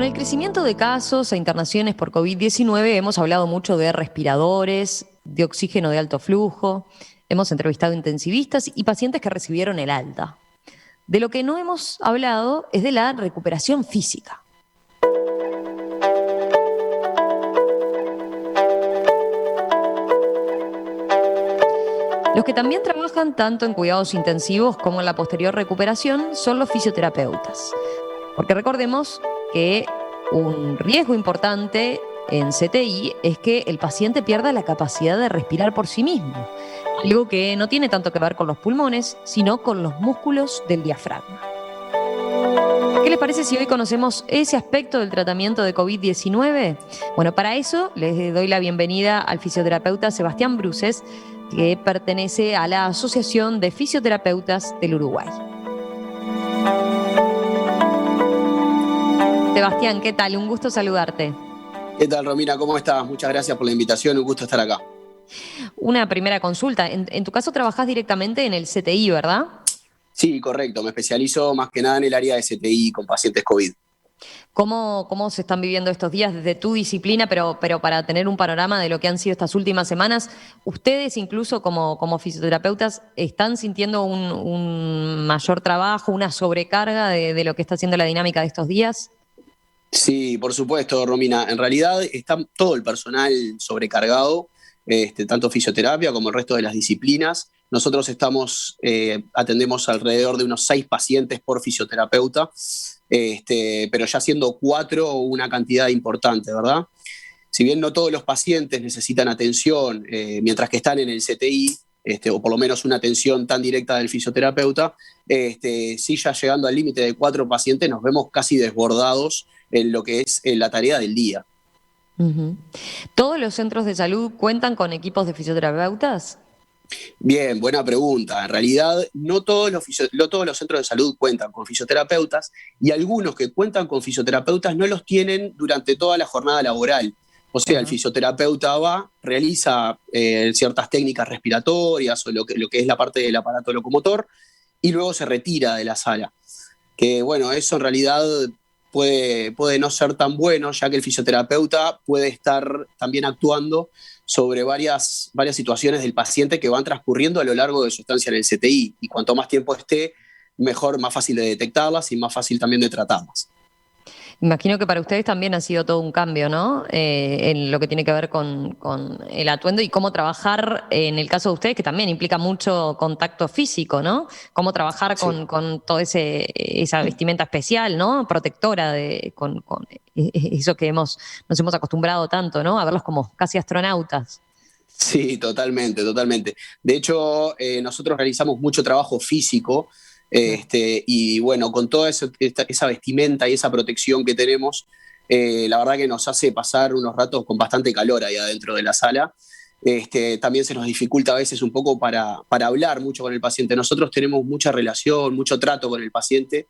el crecimiento de casos e internaciones por COVID-19 hemos hablado mucho de respiradores, de oxígeno de alto flujo, hemos entrevistado intensivistas y pacientes que recibieron el alta. De lo que no hemos hablado es de la recuperación física. Los que también trabajan tanto en cuidados intensivos como en la posterior recuperación son los fisioterapeutas. Porque recordemos que un riesgo importante en CTI es que el paciente pierda la capacidad de respirar por sí mismo, algo que no tiene tanto que ver con los pulmones, sino con los músculos del diafragma. ¿Qué les parece si hoy conocemos ese aspecto del tratamiento de COVID-19? Bueno, para eso les doy la bienvenida al fisioterapeuta Sebastián Bruces, que pertenece a la Asociación de Fisioterapeutas del Uruguay. Sebastián, ¿qué tal? Un gusto saludarte. ¿Qué tal, Romina? ¿Cómo estás? Muchas gracias por la invitación, un gusto estar acá. Una primera consulta. En tu caso trabajás directamente en el CTI, ¿verdad? Sí, correcto. Me especializo más que nada en el área de CTI con pacientes COVID. ¿Cómo se están viviendo estos días desde tu disciplina, pero para tener un panorama de lo que han sido estas últimas semanas? ¿Ustedes incluso como fisioterapeutas están sintiendo un mayor trabajo, una sobrecarga de lo que está haciendo la dinámica de estos días? Sí, por supuesto, Romina. En realidad está todo el personal sobrecargado, tanto fisioterapia como el resto de las disciplinas. Nosotros atendemos alrededor de unos 6 pacientes por fisioterapeuta, pero ya siendo 4 una cantidad importante, ¿verdad? Si bien no todos los pacientes necesitan atención mientras que están en el CTI, o por lo menos una atención tan directa del fisioterapeuta, sí ya llegando al límite de 4 pacientes nos vemos casi desbordados en lo que es la tarea del día. Uh-huh. ¿Todos los centros de salud cuentan con equipos de fisioterapeutas? Bien, buena pregunta. En realidad, no todos los centros de salud cuentan con fisioterapeutas y algunos que cuentan con fisioterapeutas no los tienen durante toda la jornada laboral. O sea, el Uh-huh. fisioterapeuta va, realiza ciertas técnicas respiratorias o lo que es la parte del aparato locomotor y luego se retira de la sala. Que bueno, eso en realidad puede no ser tan bueno, ya que el fisioterapeuta puede estar también actuando sobre varias situaciones del paciente que van transcurriendo a lo largo de su estancia en el CTI. Y cuanto más tiempo esté, mejor, más fácil de detectarlas y más fácil también de tratarlas. Imagino que para ustedes también ha sido todo un cambio, ¿no? En lo que tiene que ver con el atuendo y cómo trabajar, en el caso de ustedes, que también implica mucho contacto físico, ¿no? Cómo trabajar Sí. con toda esa vestimenta especial, ¿no? Protectora, con eso que nos hemos acostumbrado tanto, ¿no? A verlos como casi astronautas. Sí, totalmente, totalmente. De hecho, nosotros realizamos mucho trabajo físico, y bueno, con toda esa vestimenta y esa protección que tenemos, la verdad que nos hace pasar unos ratos con bastante calor ahí adentro de la sala. También se nos dificulta a veces un poco para hablar mucho con el paciente. Nosotros tenemos mucha relación, mucho trato con el paciente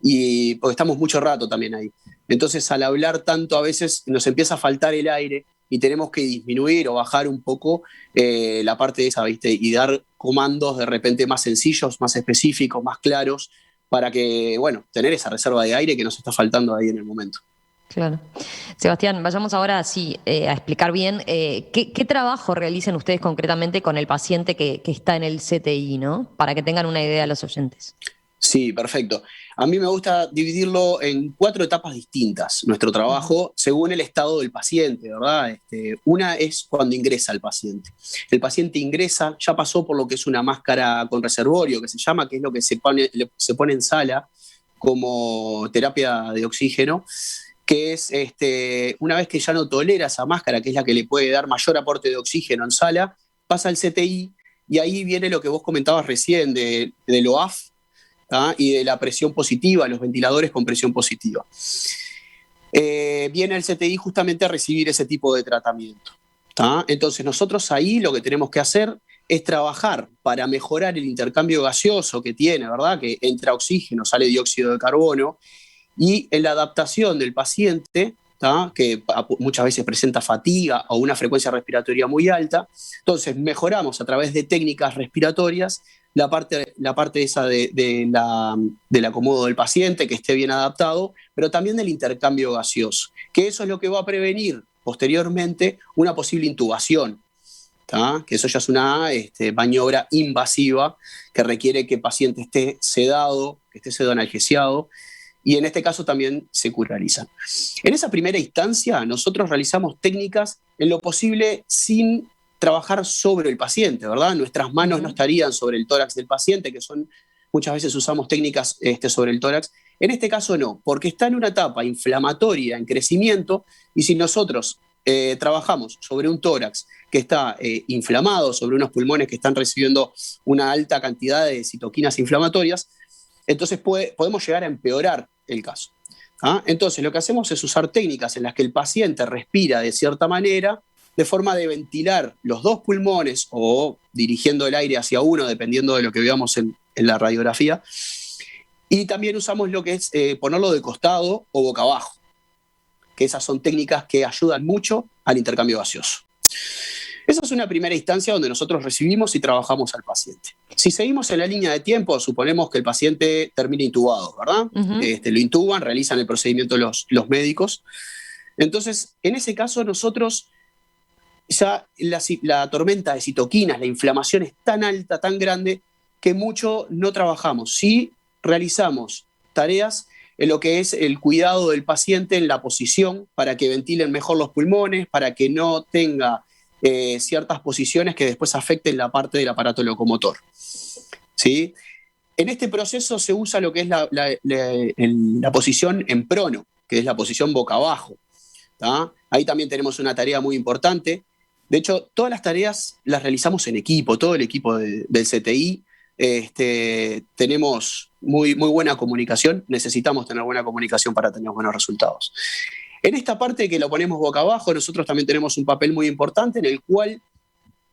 y porque estamos mucho rato también ahí. Entonces, al hablar tanto, a veces nos empieza a faltar el aire y tenemos que disminuir o bajar un poco la parte de esa, ¿viste? Y dar comandos de repente más sencillos, más específicos, más claros, para que, bueno, tener esa reserva de aire que nos está faltando ahí en el momento. Claro. Sebastián, vayamos ahora sí a explicar bien qué trabajo realizan ustedes concretamente con el paciente que está en el CTI, ¿no? Para que tengan una idea los oyentes. Sí, perfecto. A mí me gusta dividirlo en 4 etapas distintas, nuestro Ujú. trabajo, según el estado del paciente, ¿verdad? Una es cuando ingresa el paciente. El paciente ingresa, ya pasó por lo que es una máscara con reservorio, que se llama, que es lo que se pone en sala como terapia de oxígeno, que es una vez que ya no tolera esa máscara, que es la que le puede dar mayor aporte de oxígeno en sala, pasa al CTI y ahí viene lo que vos comentabas recién del OAF, ¿tá? Y de la presión positiva, los ventiladores con presión positiva. Viene el CTI justamente a recibir ese tipo de tratamiento, ¿tá? Entonces nosotros ahí lo que tenemos que hacer es trabajar para mejorar el intercambio gaseoso que tiene, ¿verdad? Que entra oxígeno, sale dióxido de carbono, y en la adaptación del paciente, ¿tá? Que muchas veces presenta fatiga o una frecuencia respiratoria muy alta. Entonces mejoramos a través de técnicas respiratorias la parte esa del acomodo del paciente, que esté bien adaptado, pero también del intercambio gaseoso, que eso es lo que va a prevenir posteriormente una posible intubación, ¿tá? Que eso ya es una maniobra invasiva que requiere que el paciente esté sedado, que esté sedoanalgesiado, y en este caso también se curalizan. En esa primera instancia, nosotros realizamos técnicas en lo posible sin trabajar sobre el paciente, ¿verdad? Nuestras manos no estarían sobre el tórax del paciente, que son, muchas veces usamos técnicas sobre el tórax. En este caso no, porque está en una etapa inflamatoria, en crecimiento, y si nosotros trabajamos sobre un tórax que está inflamado, sobre unos pulmones que están recibiendo una alta cantidad de citoquinas inflamatorias, entonces podemos llegar a empeorar el caso. ¿Ah? Entonces lo que hacemos es usar técnicas en las que el paciente respira de cierta manera, de forma de ventilar los dos pulmones o dirigiendo el aire hacia uno, dependiendo de lo que veamos en la radiografía. Y también usamos lo que es ponerlo de costado o boca abajo, que esas son técnicas que ayudan mucho al intercambio gaseoso. Esa es una primera instancia donde nosotros recibimos y trabajamos al paciente. Si seguimos en la línea de tiempo, suponemos que el paciente termina intubado, ¿verdad? Lo intuban, realizan el procedimiento los médicos. Entonces, en ese caso, nosotros ya la tormenta de citoquinas, la inflamación es tan alta, tan grande, que mucho no trabajamos. Sí realizamos tareas en lo que es el cuidado del paciente en la posición para que ventilen mejor los pulmones, para que no tenga ciertas posiciones que después afecten la parte del aparato locomotor. ¿Sí? En este proceso se usa lo que es la posición en prono, que es la posición boca abajo. ¿Tá? Ahí también tenemos una tarea muy importante. De hecho, todas las tareas las realizamos en equipo, todo el equipo del CTI. Tenemos muy buena comunicación, necesitamos tener buena comunicación para tener buenos resultados. En esta parte que lo ponemos boca abajo, nosotros también tenemos un papel muy importante en el cual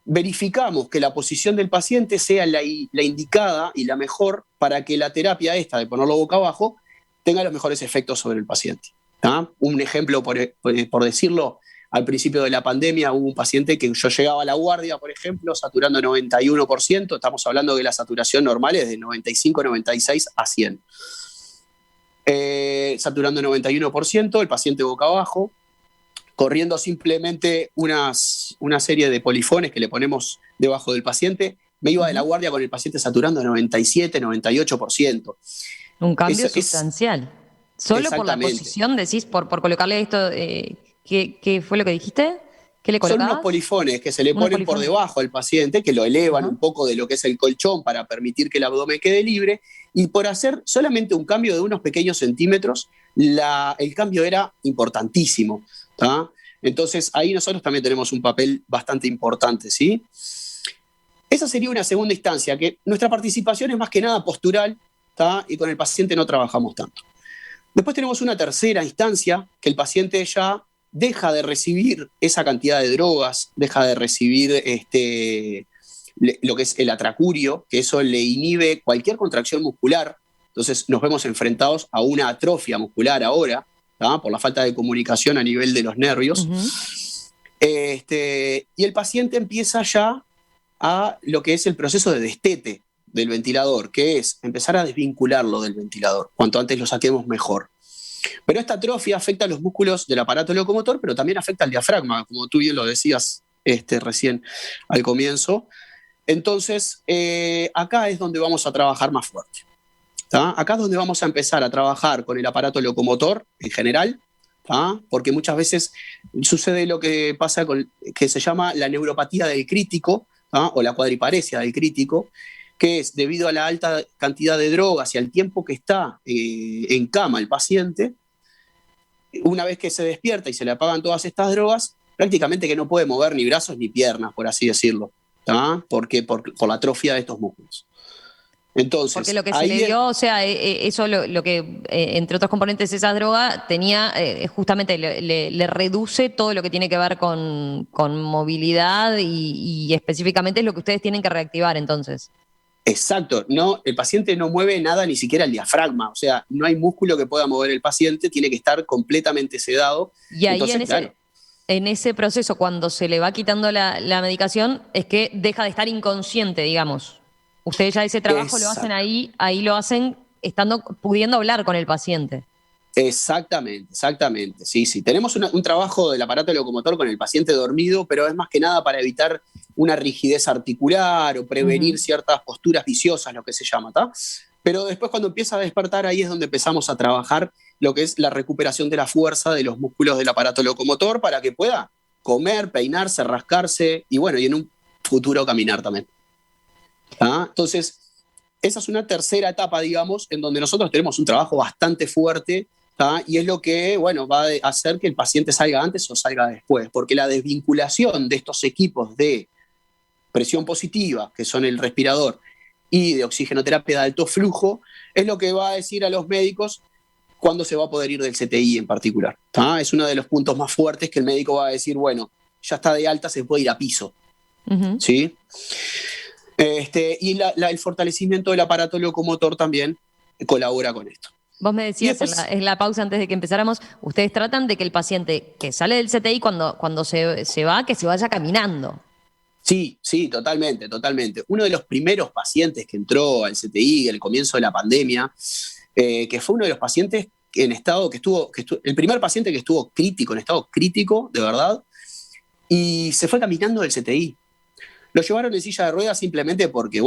verificamos que la posición del paciente sea la indicada y la mejor para que la terapia esta de ponerlo boca abajo tenga los mejores efectos sobre el paciente. ¿Tá? Un ejemplo, por decirlo, al principio de la pandemia hubo un paciente que yo llegaba a la guardia, por ejemplo, saturando 91%, estamos hablando de la saturación normal es de 95, 96 a 100. Saturando 91%, el paciente boca abajo, corriendo simplemente una serie de polifones que le ponemos debajo del paciente, me iba de la guardia con el paciente saturando 97, 98%. Un cambio sustancial. Solo por la posición, decís, por colocarle esto, ¿qué fue lo que dijiste? ¿Qué le colocabas? Son unos polifones que se le ponen por debajo al paciente, que lo elevan un poco de lo que es el colchón para permitir que el abdomen quede libre, y por hacer solamente un cambio de unos pequeños centímetros, el cambio era importantísimo. ¿Tá? Entonces ahí nosotros también tenemos un papel bastante importante, ¿sí? Esa sería una segunda instancia, que nuestra participación es más que nada postural, ¿tá? Y con el paciente no trabajamos tanto. Después tenemos una tercera instancia, que el paciente ya deja de recibir esa cantidad de drogas, deja de recibir lo que es el atracurio, que eso le inhibe cualquier contracción muscular. Entonces nos vemos enfrentados a una atrofia muscular ahora, ¿tá? Por la falta de comunicación a nivel de los nervios. Y el paciente empieza ya a lo que es el proceso de destete del ventilador, que es empezar a desvincularlo del ventilador. Cuanto antes lo saquemos, mejor. Pero esta atrofia afecta a los músculos del aparato locomotor, pero también afecta al diafragma, como tú bien lo decías recién al comienzo. Entonces, acá es donde vamos a trabajar más fuerte. ¿Tá? Acá es donde vamos a empezar a trabajar con el aparato locomotor en general, ¿tá? Porque muchas veces sucede lo que pasa que se llama la neuropatía del crítico, ¿tá? O la cuadriparesia del crítico, que es debido a la alta cantidad de drogas y al tiempo que está en cama el paciente. Una vez que se despierta y se le apagan todas estas drogas, prácticamente que no puede mover ni brazos ni piernas, por así decirlo, ¿tá? Por la atrofia de estos músculos. Entonces, porque lo que se le dio, o sea, eso lo que, entre otros componentes, esa droga tenía, justamente le reduce todo lo que tiene que ver con movilidad y específicamente es lo que ustedes tienen que reactivar entonces. Exacto, no, el paciente no mueve nada, ni siquiera el diafragma, o sea, no hay músculo que pueda mover el paciente, tiene que estar completamente sedado. Y ahí entonces, en ese proceso, cuando se le va quitando la medicación, es que deja de estar inconsciente, digamos. Ustedes ya ese trabajo lo hacen ahí lo hacen pudiendo hablar con el paciente. Exactamente, exactamente. Sí, sí. Tenemos un trabajo del aparato locomotor con el paciente dormido, pero es más que nada para evitar una rigidez articular o prevenir ciertas posturas viciosas, lo que se llama, ¿tá? Pero después cuando empieza a despertar, ahí es donde empezamos a trabajar lo que es la recuperación de la fuerza de los músculos del aparato locomotor para que pueda comer, peinarse, rascarse y bueno, y en un futuro caminar también. ¿Tá? Entonces, esa es una tercera etapa, digamos, en donde nosotros tenemos un trabajo bastante fuerte, ¿tá? Y es lo que, bueno, va a hacer que el paciente salga antes o salga después, porque la desvinculación de estos equipos de presión positiva, que son el respirador, y de oxigenoterapia de alto flujo, es lo que va a decir a los médicos cuándo se va a poder ir del CTI en particular. ¿Tá? Es uno de los puntos más fuertes que el médico va a decir, bueno, ya está de alta, se puede ir a piso. ¿Sí? Y el fortalecimiento del aparato locomotor también colabora con esto. Vos me decías después, en la pausa antes de que empezáramos, ustedes tratan de que el paciente que sale del CTI cuando se va, que se vaya caminando. Sí, sí, totalmente, totalmente. Uno de los primeros pacientes que entró al CTI al comienzo de la pandemia, que fue uno de los pacientes en estado el primer paciente que estuvo crítico, en estado crítico, de verdad, y se fue caminando del CTI. Lo llevaron en silla de ruedas simplemente porque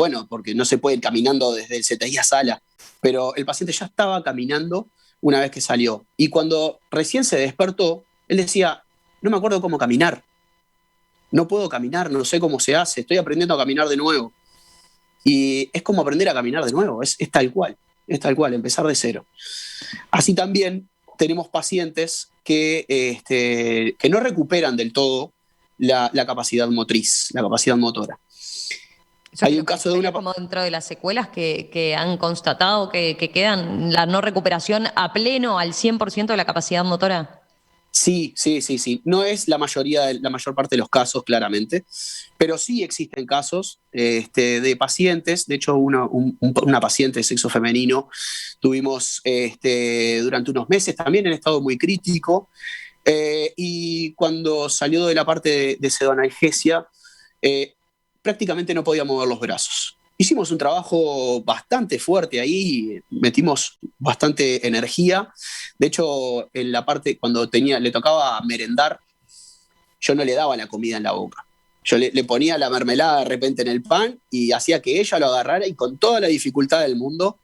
no se puede ir caminando desde el CTI a sala, pero el paciente ya estaba caminando una vez que salió. Y cuando recién se despertó, él decía, no me acuerdo cómo caminar. No puedo caminar, no sé cómo se hace, estoy aprendiendo a caminar de nuevo. Y es como aprender a caminar de nuevo, es tal cual, empezar de cero. Así también tenemos pacientes que no recuperan del todo la capacidad motriz, la capacidad motora. Hay un caso de una... como dentro de las secuelas que han constatado que quedan la no recuperación a pleno al 100% de la capacidad motora. Sí. No es la mayor parte de los casos, claramente, pero sí existen casos de pacientes. De hecho, una paciente de sexo femenino tuvimos durante unos meses también en estado muy crítico. Y cuando salió de la parte de pseudoanalgesia, prácticamente no podía mover los brazos. Hicimos un trabajo bastante fuerte ahí, metimos bastante energía. De hecho, en la parte cuando le tocaba merendar, yo no le daba la comida en la boca. Yo le ponía la mermelada de repente en el pan y hacía que ella lo agarrara y con toda la dificultad del mundo,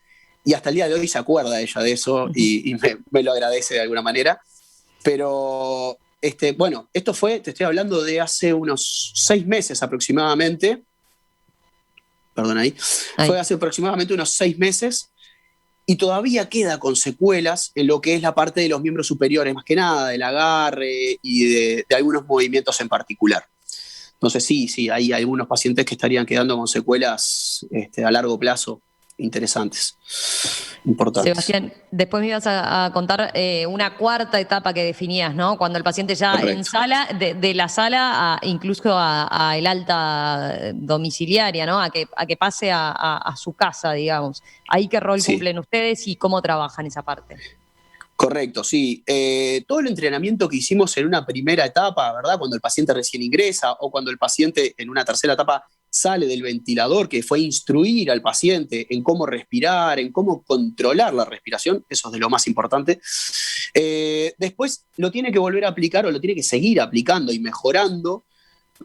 y hasta el día de hoy se acuerda ella de eso y me lo agradece de alguna manera. Pero, esto fue, te estoy hablando de hace unos 6 meses aproximadamente. Perdón ahí. Fue hace aproximadamente unos 6 meses y todavía queda con secuelas en lo que es la parte de los miembros superiores, más que nada, del agarre y de algunos movimientos en particular. Entonces sí, hay algunos pacientes que estarían quedando con secuelas a largo plazo interesantes, importantes. Sebastián, después me ibas a contar una cuarta etapa que definías, ¿no? Cuando el paciente ya en sala, de la sala incluso a el alta domiciliaria, ¿no? A que pase a su casa, digamos. ¿Ahí qué rol cumplen ustedes y cómo trabajan esa parte? Correcto, sí. Todo el entrenamiento que hicimos en una primera etapa, ¿verdad? Cuando el paciente recién ingresa o cuando el paciente en una tercera etapa sale del ventilador, que fue instruir al paciente en cómo respirar, en cómo controlar la respiración, eso es de lo más importante. Después lo tiene que volver a aplicar o lo tiene que seguir aplicando y mejorando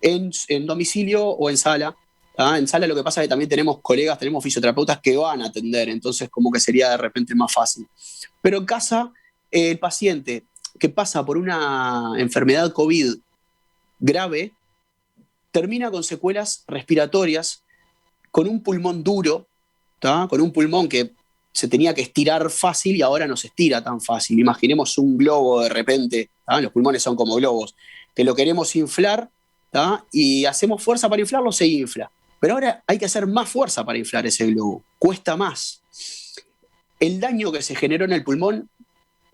en domicilio o en sala. En sala lo que pasa es que también tenemos colegas, tenemos fisioterapeutas que van a atender, entonces como que sería de repente más fácil. Pero en casa, el paciente que pasa por una enfermedad COVID grave termina con secuelas respiratorias, con un pulmón duro, ¿tá? Con un pulmón que se tenía que estirar fácil y ahora no se estira tan fácil. Imaginemos un globo de repente, ¿tá? Los pulmones son como globos, que lo queremos inflar, ¿tá? Y hacemos fuerza para inflarlo, se infla. Pero ahora hay que hacer más fuerza para inflar ese globo, cuesta más. El daño que se generó en el pulmón,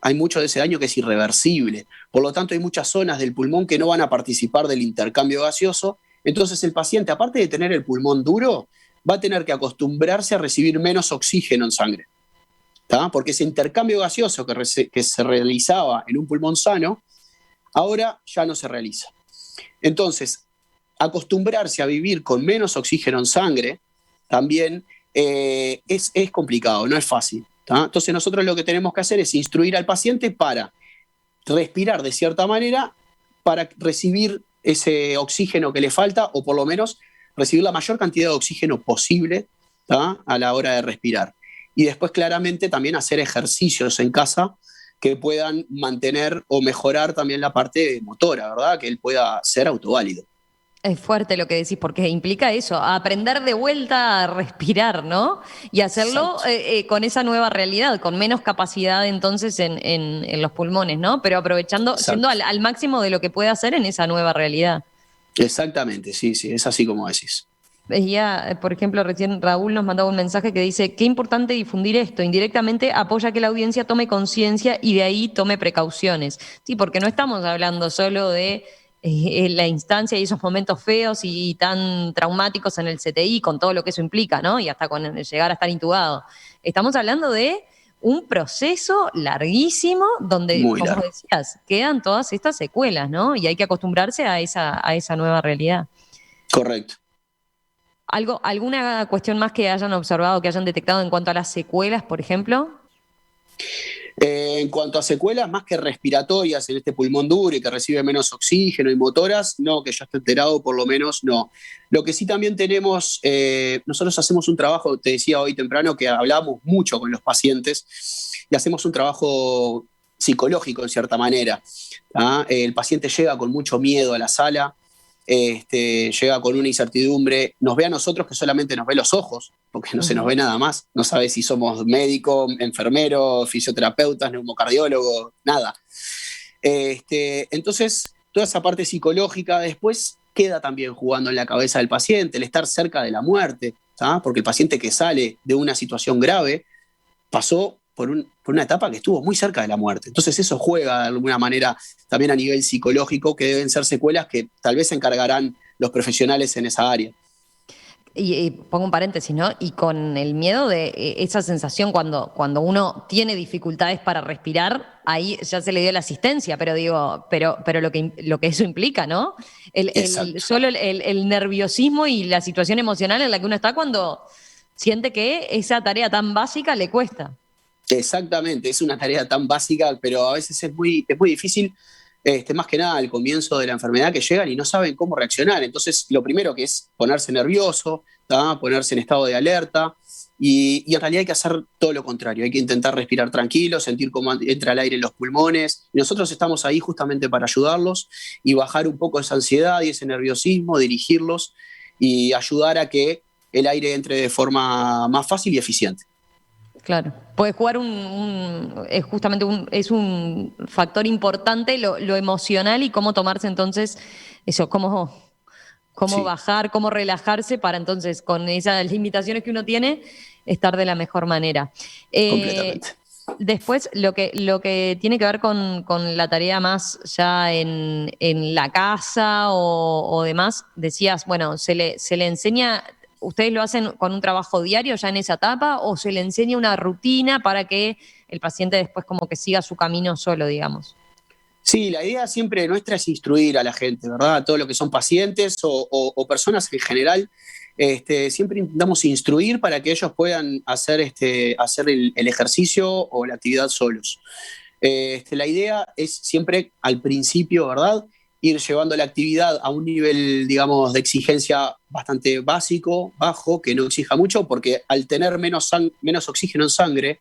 hay mucho de ese daño que es irreversible. Por lo tanto, hay muchas zonas del pulmón que no van a participar del intercambio gaseoso. Entonces, el paciente, aparte de tener el pulmón duro, va a tener que acostumbrarse a recibir menos oxígeno en sangre. ¿Tá? Porque ese intercambio gaseoso que se realizaba en un pulmón sano, ahora ya no se realiza. Entonces, acostumbrarse a vivir con menos oxígeno en sangre también es complicado, no es fácil. ¿Tá? Entonces nosotros lo que tenemos que hacer es instruir al paciente para respirar de cierta manera, para recibir ese oxígeno que le falta, o por lo menos recibir la mayor cantidad de oxígeno posible, ¿tá? A la hora de respirar. Y después claramente también hacer ejercicios en casa que puedan mantener o mejorar también la parte motora, ¿verdad? Que él pueda ser autoválido. Es fuerte lo que decís, porque implica eso, aprender de vuelta a respirar, ¿no? Y hacerlo Exacto. con esa nueva realidad, con menos capacidad entonces en los pulmones, ¿no? Pero aprovechando, yendo Exacto. al máximo de lo que puede hacer en esa nueva realidad. Exactamente, sí, sí, es así como decís. Veía, por ejemplo, recién Raúl nos mandaba un mensaje que dice, qué importante difundir esto, indirectamente apoya que la audiencia tome conciencia y de ahí tome precauciones. Sí, porque no estamos hablando solo de la instancia y esos momentos feos y tan traumáticos en el CTI, con todo lo que eso implica, ¿no? Y hasta con llegar a estar intubado. Estamos hablando de un proceso larguísimo donde, Muy como largo. decías, quedan todas estas secuelas, ¿no? Y hay que acostumbrarse a esa nueva realidad. Correcto. ¿Alguna cuestión más que hayan observado, que hayan detectado en cuanto a las secuelas, por ejemplo? En cuanto a secuelas, más que respiratorias en este pulmón duro y que recibe menos oxígeno y motoras, no, que yo esté enterado, por lo menos no. Lo que sí también tenemos, nosotros hacemos un trabajo, te decía hoy temprano, que hablamos mucho con los pacientes y hacemos un trabajo psicológico en cierta manera. ¿Ah? El paciente llega con mucho miedo a la sala, llega con una incertidumbre, nos ve a nosotros que solamente nos ve los ojos, porque no se nos Ujú. ve nada más, no sabe si somos médico, enfermero, fisioterapeutas, neumocardiólogo, nada. Entonces, toda esa parte psicológica después queda también jugando en la cabeza del paciente, el estar cerca de la muerte, ¿tá? Porque el paciente que sale de una situación grave pasó por una etapa que estuvo muy cerca de la muerte. Entonces eso juega de alguna manera también a nivel psicológico, que deben ser secuelas que tal vez se encargarán los profesionales en esa área. Y pongo un paréntesis, ¿no? Y con el miedo de esa sensación cuando uno tiene dificultades para respirar, ahí ya se le dio la asistencia, pero digo, pero lo que eso implica, ¿no? Exacto. Solo el nerviosismo y la situación emocional en la que uno está cuando siente que esa tarea tan básica le cuesta. Exactamente, es una tarea tan básica, pero a veces es muy difícil, más que nada al comienzo de la enfermedad, que llegan y no saben cómo reaccionar. Entonces, lo primero que es ponerse nervioso, ¿tá? Ponerse en estado de alerta, y en realidad hay que hacer todo lo contrario, hay que intentar respirar tranquilo, sentir cómo entra el aire en los pulmones. Y nosotros estamos ahí justamente para ayudarlos y bajar un poco esa ansiedad y ese nerviosismo, dirigirlos y ayudar a que el aire entre de forma más fácil y eficiente. Claro. Puede jugar es justamente es un factor importante lo emocional y cómo tomarse entonces eso, cómo Sí. bajar, cómo relajarse para entonces, con esas limitaciones que uno tiene, estar de la mejor manera. Eh, Completamente. Después, lo que tiene que ver con la tarea más ya en la casa o demás, decías, bueno, se le enseña, ¿ustedes lo hacen con un trabajo diario ya en esa etapa o se le enseña una rutina para que el paciente después como que siga su camino solo, digamos? Sí, la idea siempre nuestra es instruir a la gente, ¿verdad? A todo lo que son pacientes o personas en general. Siempre intentamos instruir para que ellos puedan hacer, hacer el ejercicio o la actividad solos. La idea es siempre al principio, ¿verdad? Ir llevando la actividad a un nivel, digamos, de exigencia bastante básico, bajo, que no exija mucho, porque al tener menos oxígeno en sangre,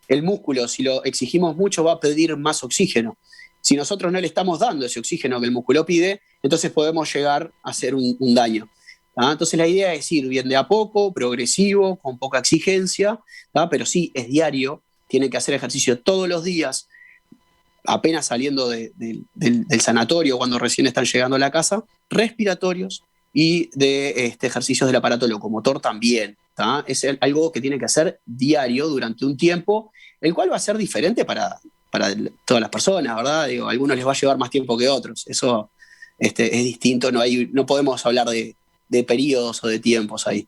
el músculo, si lo exigimos mucho, va a pedir más oxígeno. Si nosotros no le estamos dando ese oxígeno que el músculo pide, entonces podemos llegar a hacer un daño. ¿Ah? Entonces la idea es ir bien de a poco, progresivo, con poca exigencia, ¿ah? Pero sí, es diario, tienen que hacer ejercicio todos los días, apenas saliendo del sanatorio, cuando recién están llegando a la casa, respiratorios y de ejercicios del aparato locomotor también. ¿Tá? Es algo que tiene que hacer diario durante un tiempo, el cual va a ser diferente para todas las personas, ¿verdad? Digo, a algunos les va a llevar más tiempo que a otros. Eso es distinto, no podemos hablar de periodos o de tiempos ahí.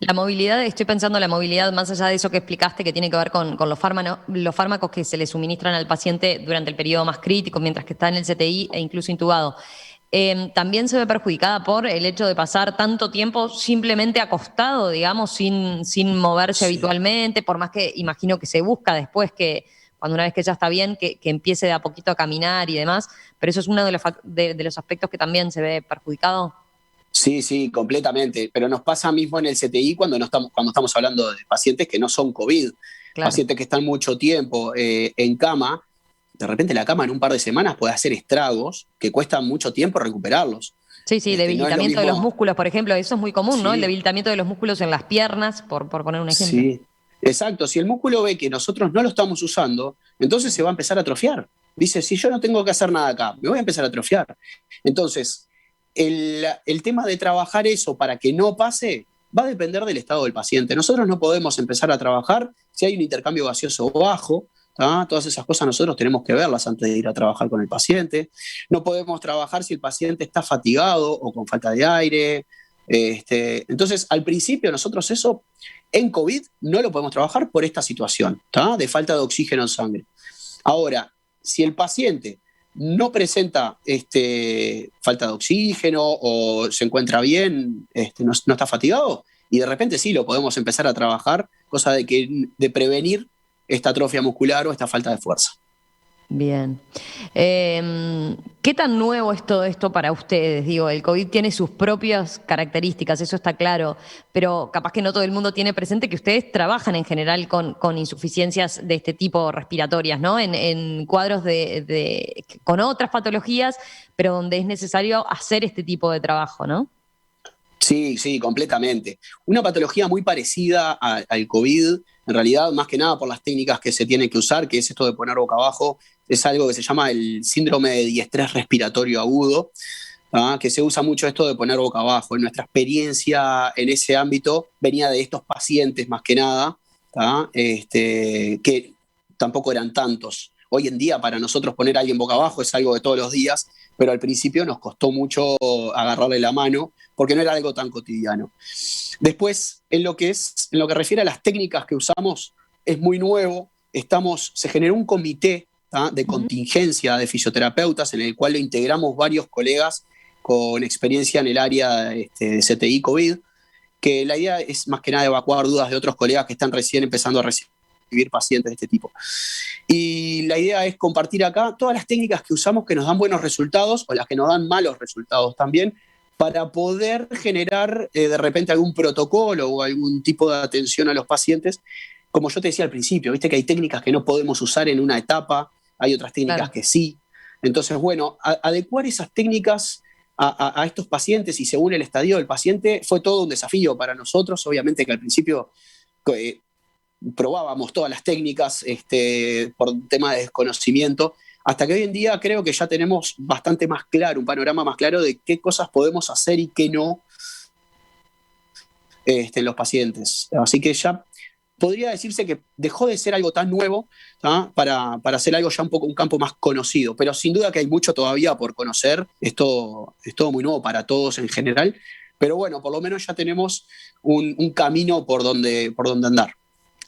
La movilidad, estoy pensando en la movilidad más allá de eso que explicaste que tiene que ver con los fármacos que se le suministran al paciente durante el periodo más crítico, mientras que está en el CTI e incluso intubado. también se ve perjudicada por el hecho de pasar tanto tiempo simplemente acostado, digamos, sin moverse Sí. habitualmente, por más que imagino que se busca después que, cuando una vez que ya está bien, que empiece de a poquito a caminar y demás, pero eso es uno de los aspectos que también se ve perjudicado. Sí, sí, completamente. Pero nos pasa mismo en el CTI cuando estamos hablando de pacientes que no son COVID, Claro. pacientes que están mucho tiempo en cama. De repente la cama en un par de semanas puede hacer estragos que cuestan mucho tiempo recuperarlos. Sí, sí, No es lo debilitamiento de los mismo. músculos, por ejemplo, eso es muy común, ¿no? El Sí, debilitamiento de los músculos en las piernas, por poner un ejemplo. sí, exacto. Si el músculo ve que nosotros no lo estamos usando, entonces se va a empezar a atrofiar. Dice, si yo no tengo que hacer nada acá, me voy a empezar a atrofiar. Entonces, el tema de trabajar eso para que no pase va a depender del estado del paciente. Nosotros no podemos empezar a trabajar si hay un intercambio gaseoso bajo. ¿tá? Todas esas cosas nosotros tenemos que verlas antes de ir a trabajar con el paciente. No podemos trabajar si el paciente está fatigado o con falta de aire. Entonces, al principio nosotros eso en COVID no lo podemos trabajar por esta situación, ¿tá? De falta de oxígeno en sangre. Ahora, si el paciente no presenta falta de oxígeno o se encuentra bien, no está fatigado, y de repente sí lo podemos empezar a trabajar, cosa de prevenir esta atrofia muscular o esta falta de fuerza. Bien. ¿Qué tan nuevo es todo esto para ustedes? Digo, el COVID tiene sus propias características, eso está claro, pero capaz que no todo el mundo tiene presente que ustedes trabajan en general con insuficiencias de este tipo respiratorias, ¿no? En cuadros con otras patologías, pero donde es necesario hacer este tipo de trabajo, ¿no? Sí, sí, completamente. Una patología muy parecida al COVID, en realidad, más que nada por las técnicas que se tienen que usar, que es esto de poner boca abajo, es algo que se llama el síndrome de diestrés respiratorio agudo, ¿tá? Que se usa mucho esto de poner boca abajo. En nuestra experiencia en ese ámbito venía de estos pacientes más que nada, ¿tá? Que tampoco eran tantos. Hoy en día para nosotros poner a alguien boca abajo es algo de todos los días, pero al principio nos costó mucho agarrarle la mano porque no era algo tan cotidiano. Después, en lo que refiere a las técnicas que usamos, es muy nuevo. Se generó un comité, ¿tá? De Ujú. contingencia de fisioterapeutas en el cual lo integramos varios colegas con experiencia en el área de CTI COVID, que la idea es más que nada evacuar dudas de otros colegas que están recién empezando a recibir pacientes de este tipo. Y la idea es compartir acá todas las técnicas que usamos que nos dan buenos resultados o las que nos dan malos resultados también, para poder generar de repente algún protocolo o algún tipo de atención a los pacientes. Como yo te decía al principio, viste que hay técnicas que no podemos usar en una etapa, hay otras técnicas Claro. que sí. Entonces, bueno, adecuar esas técnicas a estos pacientes y según el estadio del paciente fue todo un desafío para nosotros. Obviamente que al principio eh, probábamos todas las técnicas por tema de desconocimiento, hasta que hoy en día creo que ya tenemos bastante más claro, un panorama más claro de qué cosas podemos hacer y qué no en los pacientes. Así que ya podría decirse que dejó de ser algo tan nuevo, ¿tá? Para hacer algo ya un campo más conocido, pero sin duda que hay mucho todavía por conocer, es todo muy nuevo para todos en general, pero bueno, por lo menos ya tenemos un camino por donde andar.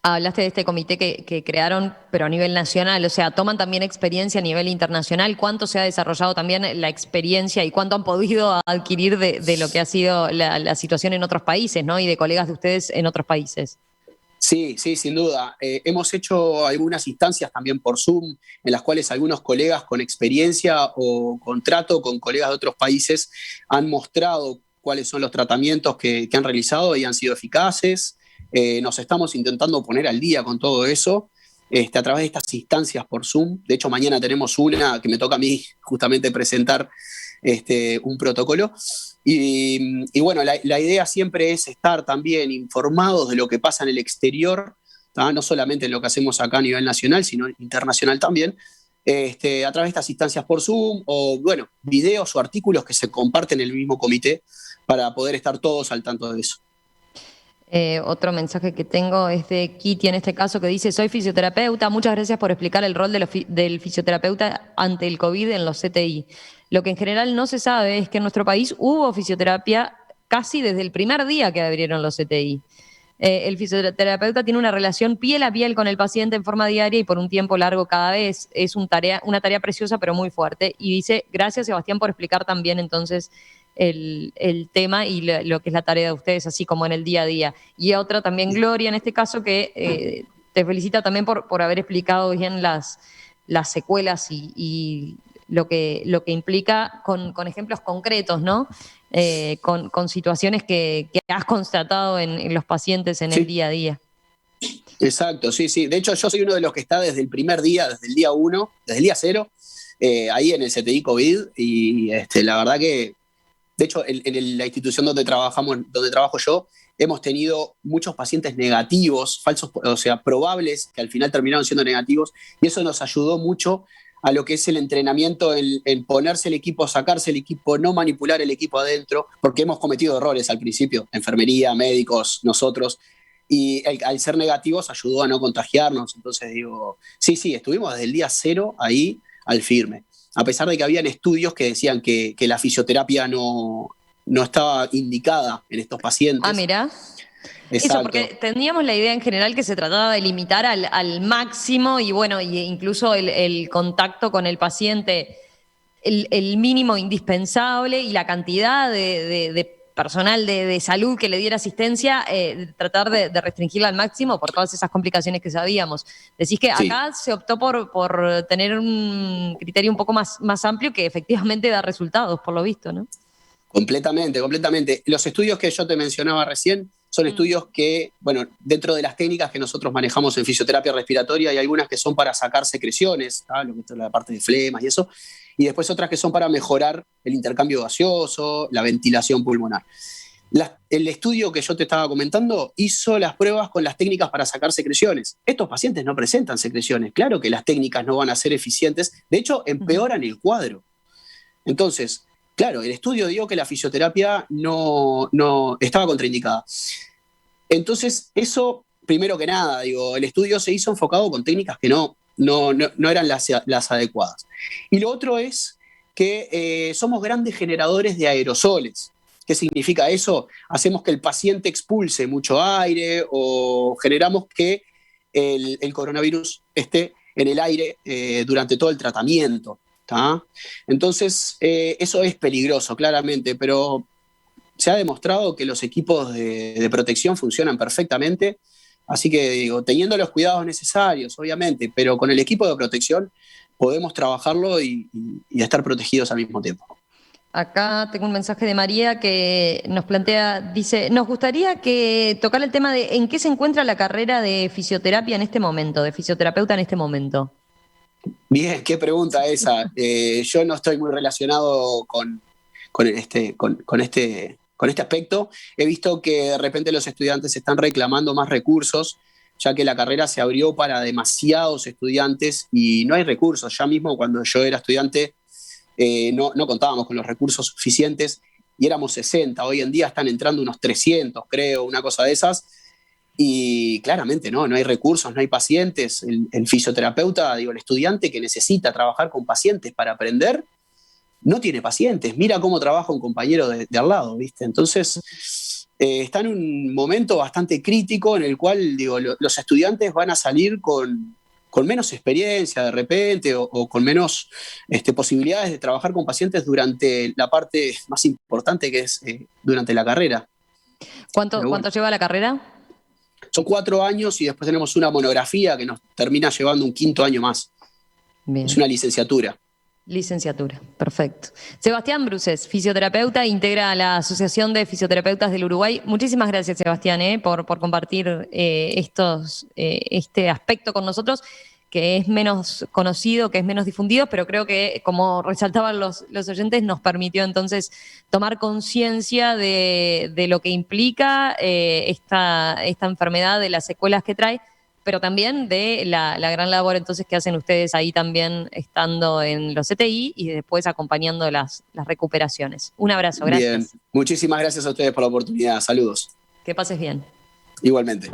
Hablaste de este comité que crearon, pero a nivel nacional, o sea, toman también experiencia a nivel internacional. ¿Cuánto se ha desarrollado también la experiencia y cuánto han podido adquirir de lo que ha sido la situación en otros países, ¿no? Y de colegas de ustedes en otros países. Sí, sí, sin duda. Hemos hecho algunas instancias también por Zoom, en las cuales algunos colegas con experiencia o contrato con colegas de otros países han mostrado cuáles son los tratamientos que han realizado y han sido eficaces. Nos estamos intentando poner al día con todo eso a través de estas instancias por Zoom. De hecho, mañana tenemos una que me toca a mí justamente presentar un protocolo. Y bueno, la idea siempre es estar también informados de lo que pasa en el exterior, ¿tá? No solamente en lo que hacemos acá a nivel nacional, sino internacional también, a través de estas instancias por Zoom o, bueno, videos o artículos que se comparten en el mismo comité para poder estar todos al tanto de eso. Otro mensaje que tengo es de Kitty en este caso que dice, soy fisioterapeuta, muchas gracias por explicar el rol del fisioterapeuta ante el COVID en los CTI. Lo que en general no se sabe es que en nuestro país hubo fisioterapia casi desde el primer día que abrieron los CTI. El fisioterapeuta tiene una relación piel a piel con el paciente en forma diaria y por un tiempo largo cada vez. Es una tarea preciosa pero muy fuerte. Y dice, gracias Sebastián por explicar también entonces el tema y lo que es la tarea de ustedes, así como en el día a día. Y otra también, Gloria, en este caso, que te felicita también por haber explicado bien las secuelas y lo que implica con ejemplos concretos, ¿no? Con situaciones que has constatado en los pacientes en el día a día. Exacto, sí, sí. De hecho, yo soy uno de los que está desde el primer día, desde el día 1, desde el día 0, ahí en el CTI COVID. Y la verdad que, de hecho, en la institución donde trabajo yo, hemos tenido muchos pacientes negativos, falsos, o sea, probables, que al final terminaron siendo negativos. Y eso nos ayudó mucho a lo que es el entrenamiento, en ponerse el equipo, sacarse el equipo, no manipular el equipo adentro, porque hemos cometido errores al principio, enfermería, médicos, nosotros, y al ser negativos ayudó a no contagiarnos. Entonces digo, sí, estuvimos desde el día 0 ahí al firme, a pesar de que habían estudios que decían que la fisioterapia no estaba indicada en estos pacientes. Ah, mira. Exacto. Eso, porque teníamos la idea en general que se trataba de limitar al máximo y bueno, y incluso el contacto con el paciente, el mínimo indispensable y la cantidad de personal de salud que le diera asistencia, tratar de restringirla al máximo por todas esas complicaciones que sabíamos. Decís que acá se optó por tener un criterio un poco más amplio que efectivamente da resultados, por lo visto, ¿no? Completamente. Los estudios que yo te mencionaba recién son estudios que, bueno, dentro de las técnicas que nosotros manejamos en fisioterapia respiratoria, hay algunas que son para sacar secreciones, lo que es la parte de flemas y eso, y después otras que son para mejorar el intercambio gaseoso, la ventilación pulmonar. El estudio que yo te estaba comentando hizo las pruebas con las técnicas para sacar secreciones. Estos pacientes no presentan secreciones. Claro que las técnicas no van a ser eficientes, de hecho empeoran el cuadro. Entonces, claro, el estudio dio que la fisioterapia no estaba contraindicada. Entonces, eso, primero que nada, digo, el estudio se hizo enfocado con técnicas que no eran las adecuadas. Y lo otro es que somos grandes generadores de aerosoles. ¿Qué significa eso? Hacemos que el paciente expulse mucho aire o generamos que el coronavirus esté en el aire durante todo el tratamiento. Entonces, eso es peligroso, claramente, pero se ha demostrado que los equipos de protección funcionan perfectamente, así que digo, teniendo los cuidados necesarios, obviamente, pero con el equipo de protección podemos trabajarlo y estar protegidos al mismo tiempo. Acá tengo un mensaje de María que nos plantea, dice, nos gustaría tocar el tema de en qué se encuentra la carrera de fisioterapia en este momento, de fisioterapeuta en este momento. Bien, qué pregunta esa. Yo no estoy muy relacionado con este aspecto. He visto que de repente los estudiantes están reclamando más recursos, ya que la carrera se abrió para demasiados estudiantes y no hay recursos. Ya mismo cuando yo era estudiante no contábamos con los recursos suficientes y éramos 60. Hoy en día están entrando unos 300, creo, una cosa de esas. Y claramente no hay recursos, no hay pacientes. El fisioterapeuta, digo, el estudiante que necesita trabajar con pacientes para aprender, no tiene pacientes. Mira cómo trabaja un compañero de al lado, ¿viste? Entonces, está en un momento bastante crítico en el cual, digo, los estudiantes van a salir con menos experiencia de repente o con menos posibilidades de trabajar con pacientes durante la parte más importante que es durante la carrera. ¿Cuánto lleva la carrera? Son 4 años y después tenemos una monografía que nos termina llevando un 5.º año más. Bien. Es una licenciatura. Licenciatura, perfecto. Sebastián Bruces, fisioterapeuta, integra la Asociación de Fisioterapeutas del Uruguay. Muchísimas gracias, Sebastián, por compartir este aspecto con nosotros, que es menos conocido, que es menos difundido, pero creo que, como resaltaban los oyentes, nos permitió entonces tomar conciencia de lo que implica esta enfermedad, de las secuelas que trae, pero también de la gran labor entonces que hacen ustedes ahí también estando en los CTI y después acompañando las recuperaciones. Un abrazo, gracias. Bien, muchísimas gracias a ustedes por la oportunidad. Saludos. Que pases bien. Igualmente.